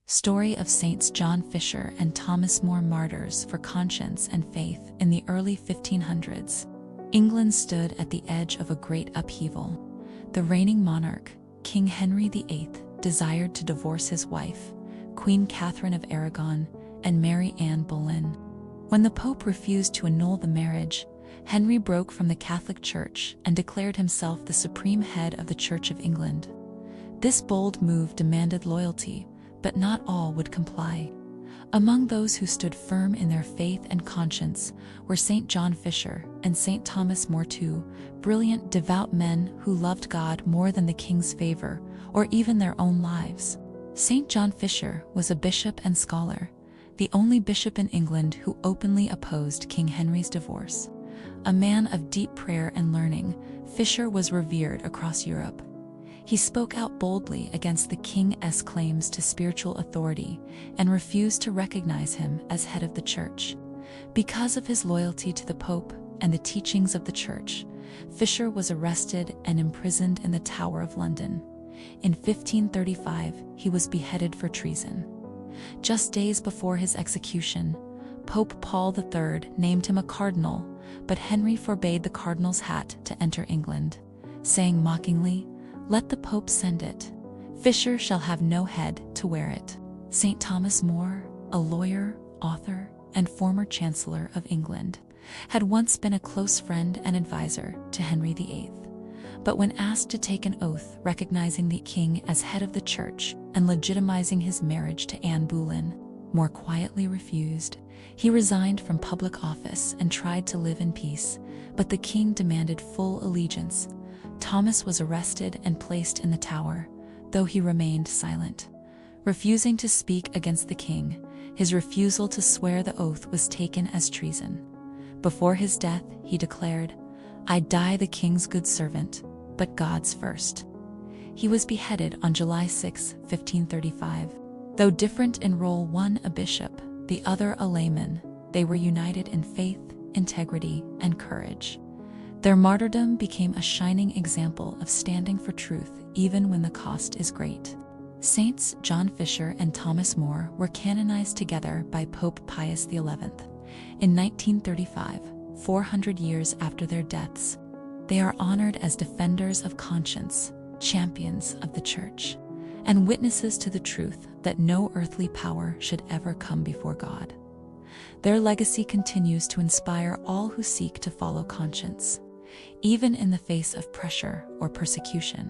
Story of Saints John Fisher and Thomas More, martyrs for conscience and faith in the early 1500s. England stood at the edge of a great upheaval. The reigning monarch, King Henry VIII, desired to divorce his wife, Queen Catherine of Aragon, and marry Anne Boleyn. When the Pope refused to annul the marriage, Henry broke from the Catholic Church and declared himself the supreme head of the Church of England. This bold move demanded loyalty, but not all would comply. Among those who stood firm in their faith and conscience were St. John Fisher and St. Thomas More, two brilliant, devout men who loved God more than the king's favor or even their own lives. St. John Fisher was a bishop and scholar, the only bishop in England who openly opposed King Henry's divorce. A man of deep prayer and learning, Fisher was revered across Europe. He spoke out boldly against the king's claims to spiritual authority and refused to recognize him as head of the church. Because of his loyalty to the Pope and the teachings of the church, Fisher was arrested and imprisoned in the Tower of London. In 1535, he was beheaded for treason. Just days before his execution, Pope Paul III named him a cardinal, but Henry forbade the cardinal's hat to enter England, saying mockingly, "Let the Pope send it. Fisher shall have no head to wear it." St. Thomas More, a lawyer, author, and former Chancellor of England, had once been a close friend and advisor to Henry VIII. But when asked to take an oath recognizing the king as head of the church and legitimizing his marriage to Anne Boleyn, More quietly refused. He resigned from public office and tried to live in peace, but the king demanded full allegiance. Thomas was arrested and placed in the Tower, though he remained silent. Refusing to speak against the king, his refusal to swear the oath was taken as treason. Before his death, he declared, "I die the king's good servant, but God's first." He was beheaded on July 6, 1535. Though different in role, one a bishop, the other a layman, they were united in faith, integrity, and courage. Their martyrdom became a shining example of standing for truth even when the cost is great. Saints John Fisher and Thomas More were canonized together by Pope Pius XI. In 1935, 400 years after their deaths. They are honored as defenders of conscience, champions of the Church, and witnesses to the truth that no earthly power should ever come before God. Their legacy continues to inspire all who seek to follow conscience, even in the face of pressure or persecution.